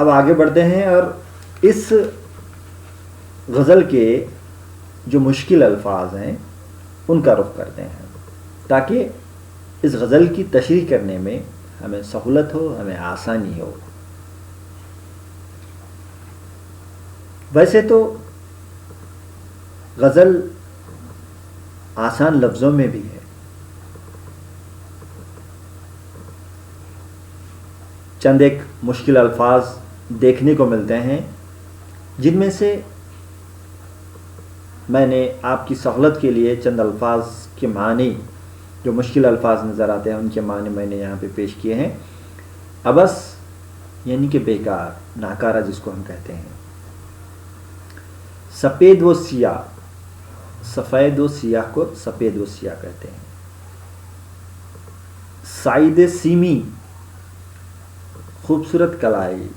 اب آگے بڑھتے ہیں اور اس غزل کے جو مشکل الفاظ ہیں ان کا رخ کرتے ہیں تاکہ اس غزل کی تشریح کرنے میں ہمیں سہولت ہو، ہمیں آسانی ہو۔ ویسے تو غزل آسان لفظوں میں بھی ہے، چند ایک مشکل الفاظ دیکھنے کو ملتے ہیں جن میں سے میں نے آپ کی سہولت کے لیے چند الفاظ کے معنی، جو مشکل الفاظ نظر آتے ہیں ان کے معنی میں نے یہاں پہ پیش کیے ہیں۔ ابس یعنی کہ بیکار، ناکارہ جس کو ہم کہتے ہیں۔ سفید و سیاہ، سفید و سیاہ کو سفید و سیاہ کہتے ہیں۔ سعید سیمی، خوبصورت کلائی،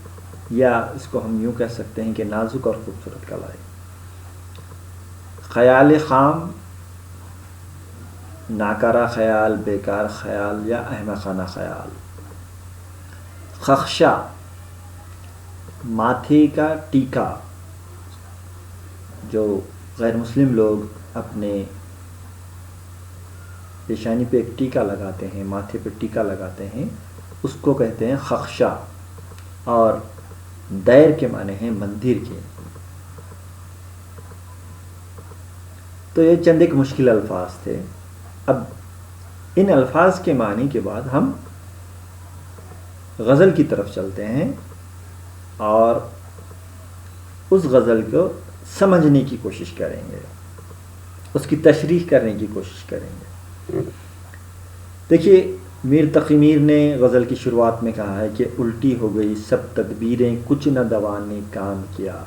یا اس کو ہم یوں کہہ سکتے ہیں کہ نازک اور خوبصورت کلائی۔ خیال خام، ناکارہ خیال، بیکار خیال یا احمقانہ خیال۔ خخشہ، ماتھے کا ٹیکا، جو غیر مسلم لوگ اپنے پیشانی پہ ایک ٹیکا لگاتے ہیں، ماتھے پہ ٹیکا لگاتے ہیں، اس کو کہتے ہیں خخشہ۔ اور دیر کے معنی ہیں مندر کے۔ تو یہ چند ایک مشکل الفاظ تھے۔ اب ان الفاظ کے معنی کے بعد ہم غزل کی طرف چلتے ہیں اور اس غزل کو سمجھنے کی کوشش کریں گے، اس کی تشریح کرنے کی کوشش کریں گے۔ دیکھیے، میر تقی میر نے غزل کی شروعات میں کہا ہے کہ الٹی ہو گئی سب تدبیریں، کچھ نہ دوا نے کام کیا،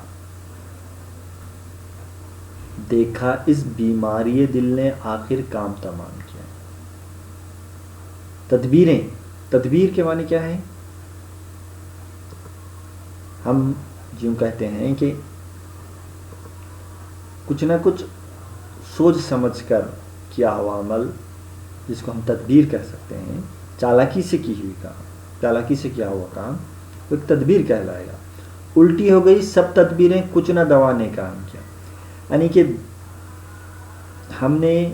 دیکھا اس بیماری دل نے آخر کام تمام کیا۔ تدبیریں، تدبیر کے معنی کیا ہے؟ ہم یوں کہتے ہیں کہ کچھ نہ کچھ سوچ سمجھ کر کیا ہوا عمل، جس کو ہم تدبیر کہہ سکتے ہیں، چالاکی سے کی ہوئی کام، چالاکی سے کیا ہوا کام وہ ایک تدبیر کہلائے گا۔ الٹی ہو گئی سب تدبیریں، کچھ نہ دوا نے کام کیا، یعنی کہ ہم نے،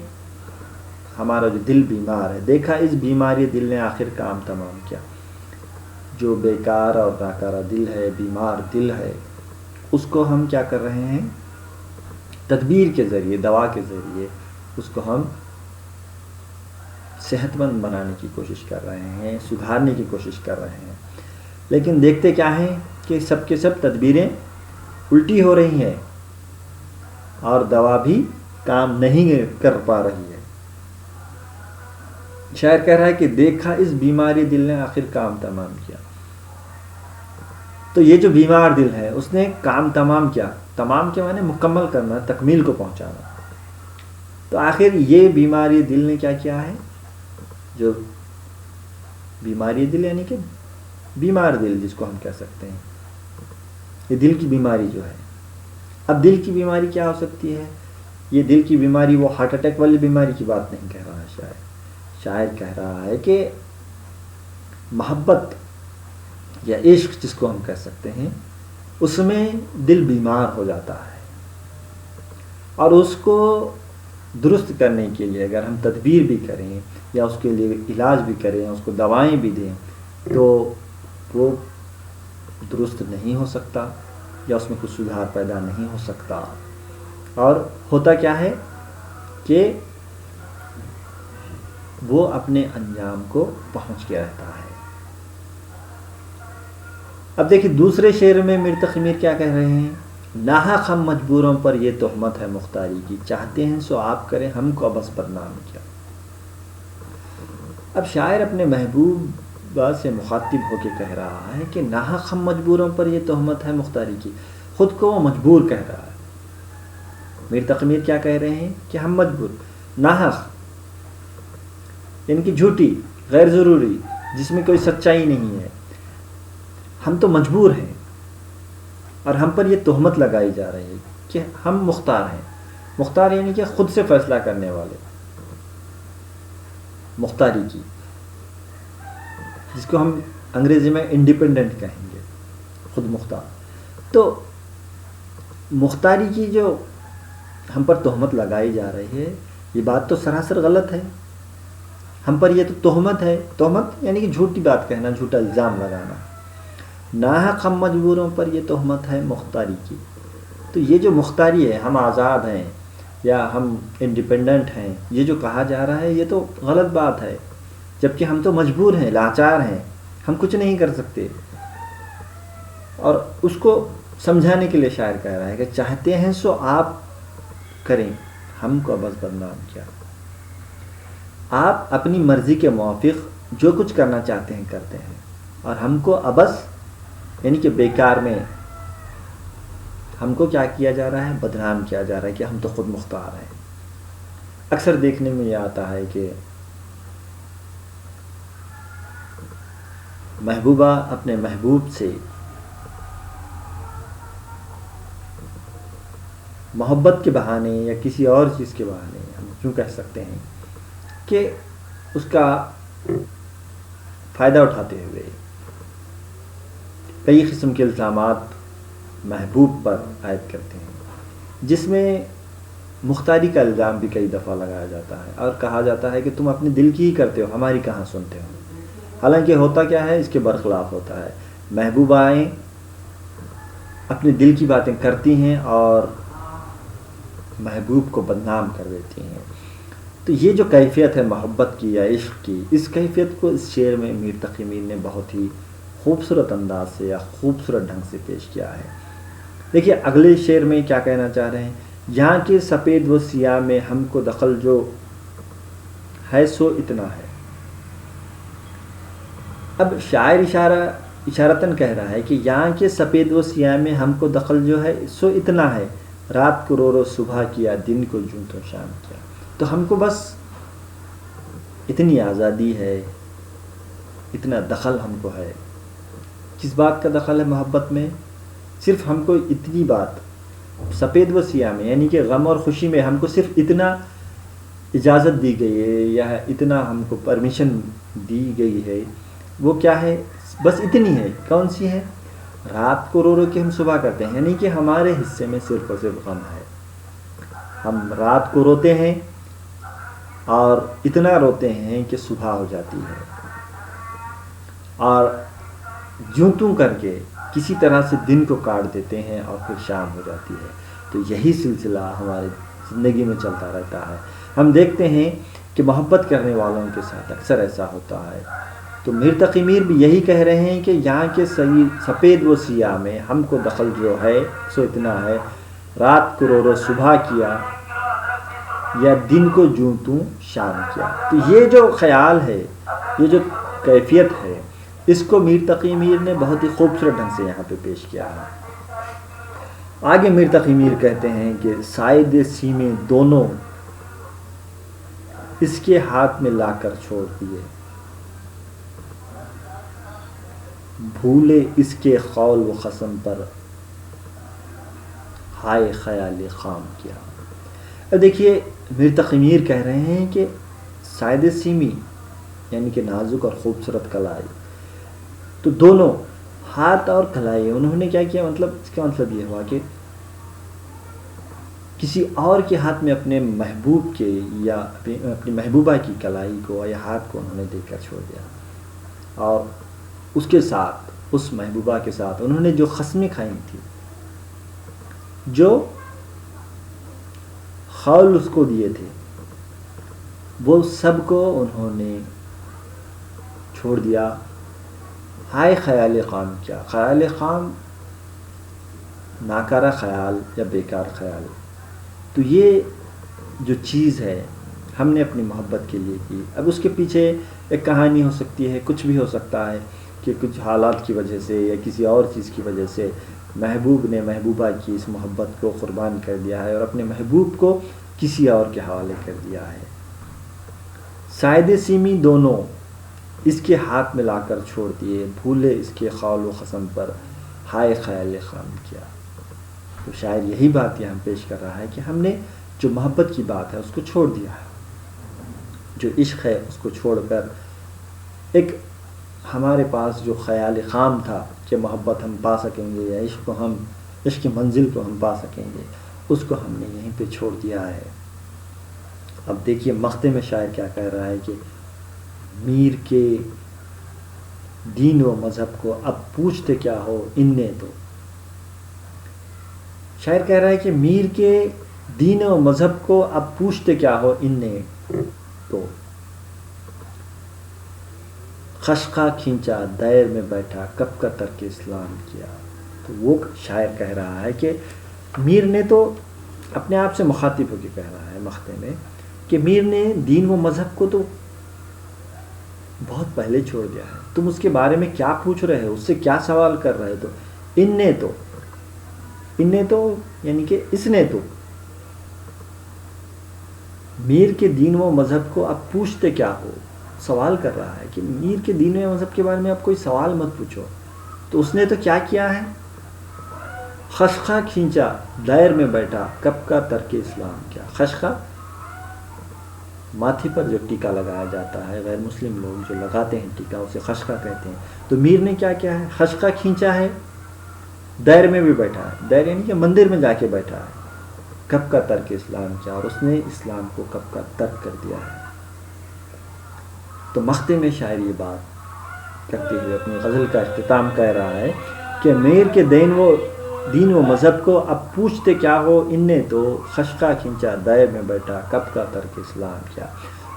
ہمارا جو دل بیمار ہے، دیکھا اس بیماری دل نے آخر کام تمام کیا۔ جو بیکار اور ناکارہ دل ہے، بیمار دل ہے، اس کو ہم کیا کر رہے ہیں؟ تدبیر کے ذریعے، دوا کے ذریعے اس کو ہم صحت مند بنانے کی کوشش کر رہے ہیں، سدھارنے کی کوشش کر رہے ہیں۔ لیکن دیکھتے کیا ہیں کہ سب کے سب تدبیریں الٹی ہو رہی ہیں اور دوا بھی کام نہیں کر پا رہی ہے۔ شاعر کہہ رہا ہے کہ دیکھا اس بیماری دل نے آخر کام تمام کیا۔ تو یہ جو بیمار دل ہے اس نے کام تمام کیا، تمام کے معنی مکمل کرنا، تکمیل کو پہنچانا۔ تو آخر یہ بیماری دل نے کیا کیا ہے؟ جو بیماری دل یعنی کہ بیمار دل جس کو ہم کہہ سکتے ہیں، یہ دل کی بیماری جو ہے۔ اب دل کی بیماری کیا ہو سکتی ہے؟ یہ دل کی بیماری وہ ہارٹ اٹیک والی بیماری کی بات نہیں کہہ رہا ہے شاعر۔ شاعر کہہ رہا ہے کہ محبت یا عشق جس کو ہم کہہ سکتے ہیں، اس میں دل بیمار ہو جاتا ہے، اور اس کو درست کرنے کے لیے اگر ہم تدبیر بھی کریں یا اس کے لیے علاج بھی کریں، اس کو دوائیں بھی دیں، تو وہ درست نہیں ہو سکتا یا اس میں کچھ سدھار پیدا نہیں ہو سکتا۔ اور ہوتا کیا ہے کہ وہ اپنے انجام کو پہنچ کے رہتا ہے۔ اب دیکھیں دوسرے شعر میں میر تقی میر کیا کہہ رہے ہیں؟ ناحق ہم مجبوروں پر یہ تہمت ہے مختاری کی، چاہتے ہیں سو آپ کریں ہم کو بس بدنام کیا۔ اب شاعر اپنے محبوبہ سے مخاطب ہو کے کہہ رہا ہے کہ ناحق ہم مجبوروں پر یہ تہمت ہے مختاری کی، خود کو وہ مجبور کہہ رہا ہے۔ میر تقی میر کیا کہہ رہے ہیں کہ ہم مجبور، ناحق ان کی جھوٹی، غیر ضروری، جس میں کوئی سچائی نہیں ہے، ہم تو مجبور ہیں اور ہم پر یہ تہمت لگائی جا رہی ہے کہ ہم مختار ہیں۔ مختار یعنی کہ خود سے فیصلہ کرنے والے، مختاری کی، جس کو ہم انگریزی میں انڈیپینڈنٹ کہیں گے، خود مختار. تو مختاری کی جو ہم پر تہمت لگائی جا رہی ہے یہ بات تو سراسر غلط ہے. ہم پر یہ تو تہمت ہے. تہمت یعنی کہ جھوٹی بات کہنا، جھوٹا الزام لگانا. ناحق ہم مجبوروں پر یہ تہمت ہے مختاری کی. تو یہ جو مختاری ہے، ہم آزاد ہیں یا ہم انڈیپینڈنٹ ہیں، یہ جو کہا جا رہا ہے یہ تو غلط بات ہے. جبکہ ہم تو مجبور ہیں، لاچار ہیں، ہم کچھ نہیں کر سکتے. اور اس کو سمجھانے کے لیے شاعر کہہ رہا ہے کہ چاہتے ہیں سو آپ کریں، ہم کو بس بدنام کیا. آپ اپنی مرضی کے موافق جو کچھ کرنا چاہتے ہیں کرتے ہیں، اور ہم کو ابس یعنی کہ بیکار میں ہم کو کیا کیا جا رہا ہے؟ بدنام کیا جا رہا ہے کہ ہم تو خود مختار ہیں. اکثر دیکھنے میں یہ آتا ہے کہ محبوبہ اپنے محبوب سے محبت کے بہانے یا کسی اور چیز کے بہانے ہم کیوں کہہ سکتے ہیں کہ اس کا فائدہ اٹھاتے ہوئے کئی قسم کے الزامات محبوب پر عائد کرتے ہیں، جس میں مختاری کا الزام بھی کئی دفعہ لگایا جاتا ہے اور کہا جاتا ہے کہ تم اپنے دل کی ہی کرتے ہو، ہماری کہاں سنتے ہو. حالانکہ ہوتا کیا ہے؟ اس کے برخلاف ہوتا ہے. محبوبائیں اپنے دل کی باتیں کرتی ہیں اور محبوب کو بدنام کر دیتی ہیں. تو یہ جو کیفیت ہے محبت کی یا عشق کی، اس کیفیت کو اس شعر میں میر تقی میر نے بہت ہی خوبصورت انداز سے یا خوبصورت ڈھنگ سے پیش کیا ہے. دیکھیے اگلے شعر میں کیا کہنا چاہ رہے ہیں؟ یہاں کے سفید و سیاہ میں ہم کو دخل جو ہے سو اتنا ہے. اب شاعر اشارتاً کہہ رہا ہے کہ یہاں کے سفید و سیاہ میں ہم کو دخل جو ہے سو اتنا ہے، رات کو رو رو صبح کیا، دن کو جوں تو شام کیا. تو ہم کو بس اتنی آزادی ہے، اتنا دخل ہم کو ہے. کس بات کا دخل ہے محبت میں؟ صرف ہم کو اتنی بات سفید و سیاہ میں یعنی کہ غم اور خوشی میں ہم کو صرف اتنا اجازت دی گئی ہے یا اتنا ہم کو پرمیشن دی گئی ہے. وہ کیا ہے؟ بس اتنی ہے. کون سی ہے؟ رات کو رو رو کے ہم صبح کرتے ہیں، یعنی کہ ہمارے حصے میں صرف اور صرف غم ہے. ہم رات کو روتے ہیں اور اتنا روتے ہیں کہ صبح ہو جاتی ہے، اور جوں توں کر کے کسی طرح سے دن کو کاٹ دیتے ہیں اور پھر شام ہو جاتی ہے. تو یہی سلسلہ ہمارے زندگی میں چلتا رہتا ہے. ہم دیکھتے ہیں کہ محبت کرنے والوں کے ساتھ اکثر ایسا ہوتا ہے. تو میر تقی میر بھی یہی کہہ رہے ہیں کہ یہاں کے سفید و سیاہ میں ہم کو دخل جو ہے سو اتنا ہے، رات کو رو رو صبح کیا یا دن کو جوں توں شام کیا. تو یہ جو خیال ہے، یہ جو کیفیت ہے، اس کو میر تقی میر نے بہت ہی خوبصورت ڈھنگ سے یہاں پہ پیش کیا ہے. آگے میر تقی میر کہتے ہیں کہ سائد سیمیں دونوں اس کے ہاتھ میں لا کر چھوڑ دیے، بھولے اس کے قول و قسم پر ہائے خیال خام کیا. اب دیکھیے میر تقی میر کہہ رہے ہیں کہ سائد سیمی یعنی کہ نازک اور خوبصورت کلائی، تو دونوں ہاتھ اور کلائی انہوں نے کیا کیا؟ مطلب اس کا مطلب یہ ہوا کہ کسی اور کے ہاتھ میں اپنے محبوب کے یا اپنی محبوبہ کی کلائی کو یا ہاتھ کو انہوں نے دے کر چھوڑ دیا، اور اس کے ساتھ اس محبوبہ کے ساتھ انہوں نے جو قسمیں کھائی تھی، جو قول اس کو دیے تھے، وہ سب کو انہوں نے چھوڑ دیا. ہائے خیال خام کیا. خیال خام ناکارہ خیال یا بیکار خیال. تو یہ جو چیز ہے ہم نے اپنی محبت کے لیے کی. اب اس کے پیچھے ایک کہانی ہو سکتی ہے، کچھ بھی ہو سکتا ہے کہ کچھ حالات کی وجہ سے یا کسی اور چیز کی وجہ سے محبوب نے محبوبہ کی اس محبت کو قربان کر دیا ہے اور اپنے محبوب کو کسی اور کے حوالے کر دیا ہے. سائد سیمی دونوں اس کے ہاتھ میں لا کر چھوڑ دیے، بھولے اس کے قول و قسم پر ہائے خیال خام کیا. تو شاید یہی بات یہاں پیش کر رہا ہے کہ ہم نے جو محبت کی بات ہے اس کو چھوڑ دیا ہے، جو عشق ہے اس کو چھوڑ کر ایک ہمارے پاس جو خیال خام تھا کہ محبت ہم پا سکیں گے یا عشق کی منزل کو ہم پا سکیں گے، اس کو ہم نے یہیں پہ چھوڑ دیا ہے۔ اب دیکھیے مقطع میں شاعر کیا کہہ رہا ہے کہ میر کے دین و مذہب کو اب پوچھتے کیا ہو ان نے تو، شاعر کہہ رہا ہے کہ میر کے دین و مذہب کو اب پوچھتے کیا ہو ان نے تو، خشخا کھینچا دائر میں بیٹھا کب کا ترک اسلام کیا۔ تو وہ شاعر کہہ رہا ہے کہ میر نے تو اپنے آپ سے مخاطب ہو کے کہہ رہا ہے مقطع میں کہ میر نے دین و مذہب کو تو بہت پہلے چھوڑ دیا ہے، تم اس کے بارے میں کیا پوچھ رہے ہو، اس سے کیا سوال کر رہے تو، ان نے تو یعنی کہ اس نے تو میر کے دین و مذہب کو اب پوچھتے کیا ہو، سوال کر رہا ہے کہ میر کے دین و مذہب کے بارے میں اب کوئی سوال مت پوچھو۔ تو اس نے تو کیا کیا ہے، خشخا کھینچا دائر میں بیٹھا کب کا ترک اسلام کیا۔ خشخا ماتھے پر جو ٹیکا لگایا جاتا ہے، غیر مسلم لوگ جو لگاتے ہیں ٹیکا، اسے خشخا کہتے ہیں۔ تو میر نے کیا کیا ہے، خشخا کھینچا ہے، دائر میں بھی بیٹھا ہے، دائر یعنی کہ مندر میں جا کے بیٹھا ہے، کب کا ترک اسلام کیا، اور اس نے اسلام کو کب کا ترک کر دیا ہے۔ تو مقطع میں شاعر یہ بات کرتے ہوئے اپنی غزل کا اختتام کہہ رہا ہے کہ میر کے دین و مذہب کو اب پوچھتے کیا ہو ان نے تو، خشخا کھینچا دائر میں بیٹھا کب کا ترک اسلام کیا۔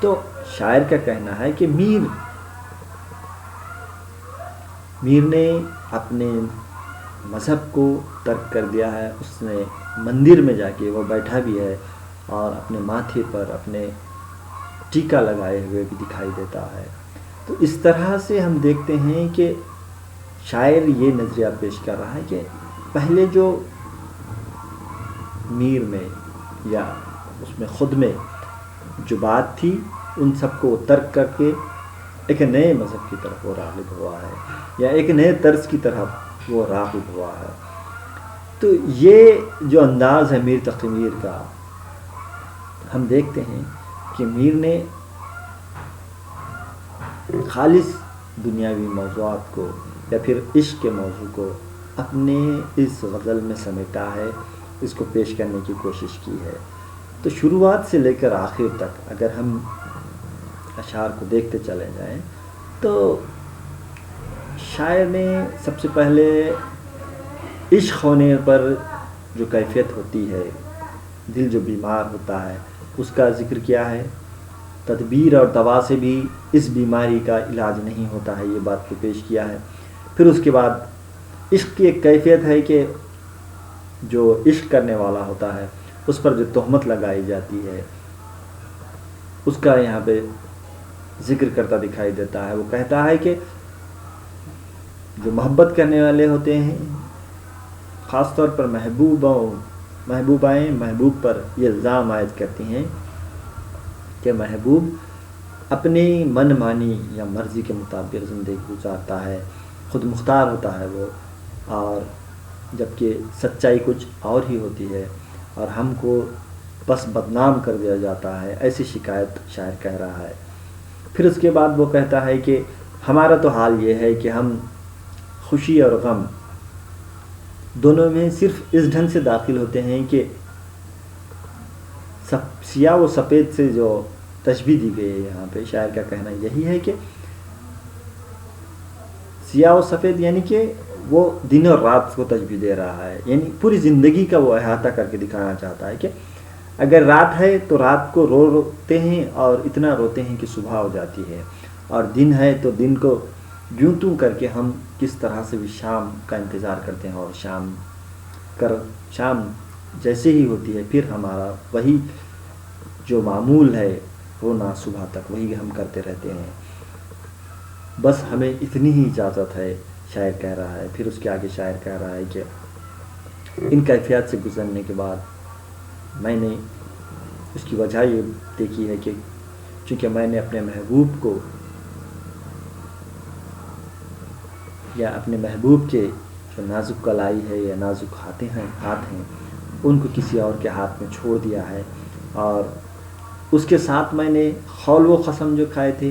تو شاعر کا کہنا ہے کہ میر نے اپنے مذہب کو ترک کر دیا ہے، اس نے مندر میں جا کے وہ بیٹھا بھی ہے اور اپنے ماتھے پر اپنے ٹیکا لگائے ہوئے بھی دکھائی دیتا ہے۔ تو اس طرح سے ہم دیکھتے ہیں کہ شاعر یہ نظریہ پیش کر رہا ہے کہ پہلے جو میر میں یا اس میں خود میں جو بات تھی ان سب کو ترک کر کے ایک نئے مذہب کی طرف وہ راغب ہوا ہے، یا ایک نئے طرز کی طرف وہ راغب ہوا ہے۔ تو یہ جو انداز ہے میر تقی میر کا، ہم دیکھتے ہیں کہ میر نے خالص دنیاوی موضوعات کو یا پھر عشق کے موضوع کو اپنے اس غزل میں سمیٹا ہے، اس کو پیش کرنے کی کوشش کی ہے۔ تو شروعات سے لے کر آخر تک اگر ہم اشعار کو دیکھتے چلے جائیں تو شاعر نے سب سے پہلے عشق ہونے پر جو کیفیت ہوتی ہے، دل جو بیمار ہوتا ہے اس کا ذکر کیا ہے، تدبیر اور دوا سے بھی اس بیماری کا علاج نہیں ہوتا ہے، یہ بات کو پیش کیا ہے۔ پھر اس کے بعد عشق کی ایک کیفیت ہے کہ جو عشق کرنے والا ہوتا ہے اس پر جو تہمت لگائی جاتی ہے اس کا یہاں پہ ذکر کرتا دکھائی دیتا ہے۔ وہ کہتا ہے کہ جو محبت کرنے والے ہوتے ہیں خاص طور پر محبوبائیں محبوب پر یہ الزام عائد کرتی ہیں کہ محبوب اپنی من مانی یا مرضی کے مطابق زندگی گزارتا ہے، خود مختار ہوتا ہے وہ، اور جبکہ سچائی کچھ اور ہی ہوتی ہے اور ہم کو بس بدنام کر دیا جاتا ہے، ایسی شکایت شاعر کہہ رہا ہے۔ پھر اس کے بعد وہ کہتا ہے کہ ہمارا تو حال یہ ہے کہ ہم خوشی اور غم دونوں میں صرف اس ڈھنگ سے داخل ہوتے ہیں کہ سیاہ و سفید سے جو تشبیہ دی گئی ہے یہاں پہ شاعر کا کہنا یہی ہے کہ سیاہ و سفید یعنی کہ وہ دن اور رات کو تشبیہ دے رہا ہے، یعنی پوری زندگی کا وہ احاطہ کر کے دکھانا چاہتا ہے کہ اگر رات ہے تو رات کو روتے ہیں اور اتنا روتے ہیں کہ صبح ہو جاتی ہے، اور دن ہے تو دن کو یوں توں کر کے ہم کس طرح سے بھی شام کا انتظار کرتے ہیں، اور شام جیسے ہی ہوتی ہے پھر ہمارا وہی جو معمول ہے رونا صبح تک وہی ہم کرتے رہتے ہیں، بس ہمیں اتنی ہی اجازت ہے، شاعر کہہ رہا ہے۔ پھر اس کے آگے شاعر کہہ رہا ہے کہ ان کیفیات سے گزرنے کے بعد میں نے اس کی وجہ یہ دیکھی ہے کہ چونکہ میں نے اپنے محبوب کو یا اپنے محبوب کے جو نازک کلائی ہے یا نازک ہاتھ ہیں ان کو کسی اور کے ہاتھ میں چھوڑ دیا ہے، اور اس کے ساتھ میں نے خول و قسم جو کھائے تھے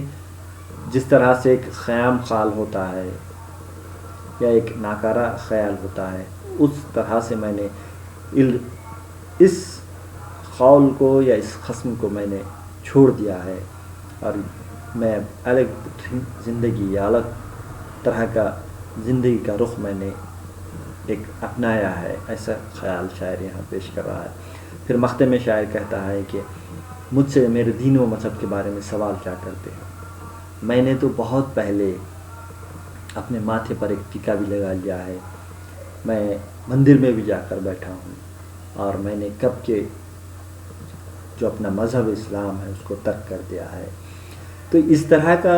جس طرح سے ایک خیام خیال ہوتا ہے یا ایک ناکارہ خیال ہوتا ہے، اس طرح سے میں نے اس قول کو یا اس قسم کو میں نے چھوڑ دیا ہے، اور میں الگ زندگی یا الگ طرح کا زندگی کا رخ میں نے ایک اپنایا ہے، ایسا خیال شاعر یہاں پیش کر رہا ہے۔ پھر مقطع میں شاعر کہتا ہے کہ مجھ سے میرے دین و مذہب کے بارے میں سوال کیا کرتے ہیں، میں نے تو بہت پہلے اپنے ماتھے پر ایک ٹیکا بھی لگا لیا ہے، میں مندر میں بھی جا کر بیٹھا ہوں، اور میں نے کب کے جو اپنا مذہب اسلام ہے اس کو ترک کر دیا ہے۔ تو اس طرح کا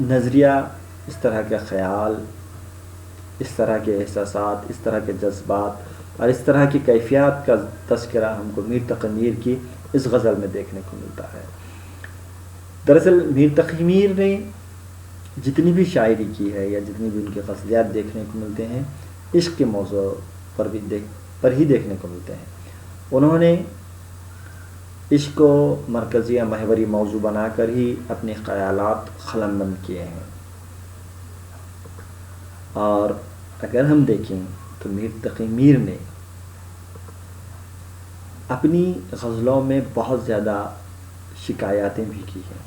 نظریہ، اس طرح کا خیال، اس طرح کے احساسات، اس طرح کے جذبات اور اس طرح کی کیفیات کا تذکرہ ہم کو میر تقی میر کی اس غزل میں دیکھنے کو ملتا ہے۔ دراصل میر تقی میر نے جتنی بھی شاعری کی ہے یا جتنی بھی ان کے غزلیات دیکھنے کو ملتے ہیں، عشق کے موضوع پر ہی دیکھنے کو ملتے ہیں۔ انہوں نے عشق کو مرکزی یا محوری موضوع بنا کر ہی اپنے خیالات قلم بند کیے ہیں۔ اور اگر ہم دیکھیں تو میر تقی میر نے اپنی غزلوں میں بہت زیادہ شکایاتیں بھی کی ہیں۔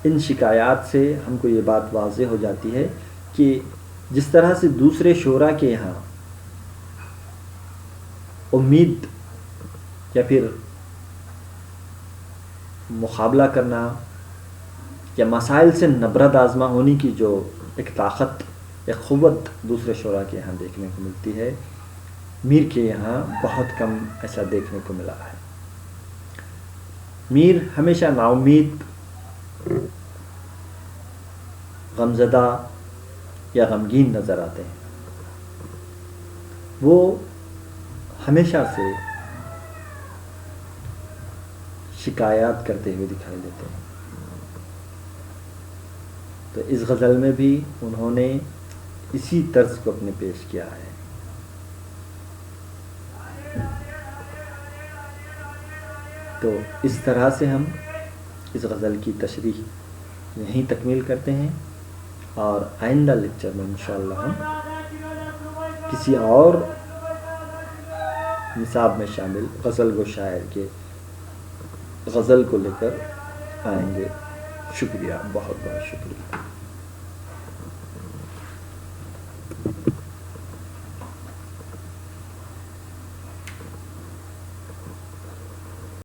ان شکایات سے ہم کو یہ بات واضح ہو جاتی ہے کہ جس طرح سے دوسرے شعراء کے یہاں امید یا پھر مقابلہ کرنا یا مسائل سے نبرد آزما ہونے کی جو ایک طاقت، ایک قوت دوسرے شعراء کے یہاں دیکھنے کو ملتی ہے، میر کے یہاں بہت کم ایسا دیکھنے کو ملا ہے۔ میر ہمیشہ نا امید، غمزدہ یا غمگین نظر آتے ہیں۔ وہ ہمیشہ سے شکایات کرتے ہوئے دکھائی دیتے ہیں۔ تو اس غزل میں بھی انہوں نے اسی طرز کو اپنے پیش کیا ہے۔ تو اس طرح سے ہم اس غزل کی تشریح یہیں تکمیل کرتے ہیں، اور آئندہ لیکچر میں انشاءاللہ ہم کسی اور نصاب میں شامل غزل گو شاعر کے غزل کو لے کر آئیں گے۔ شکریہ، بہت بہت شکریہ۔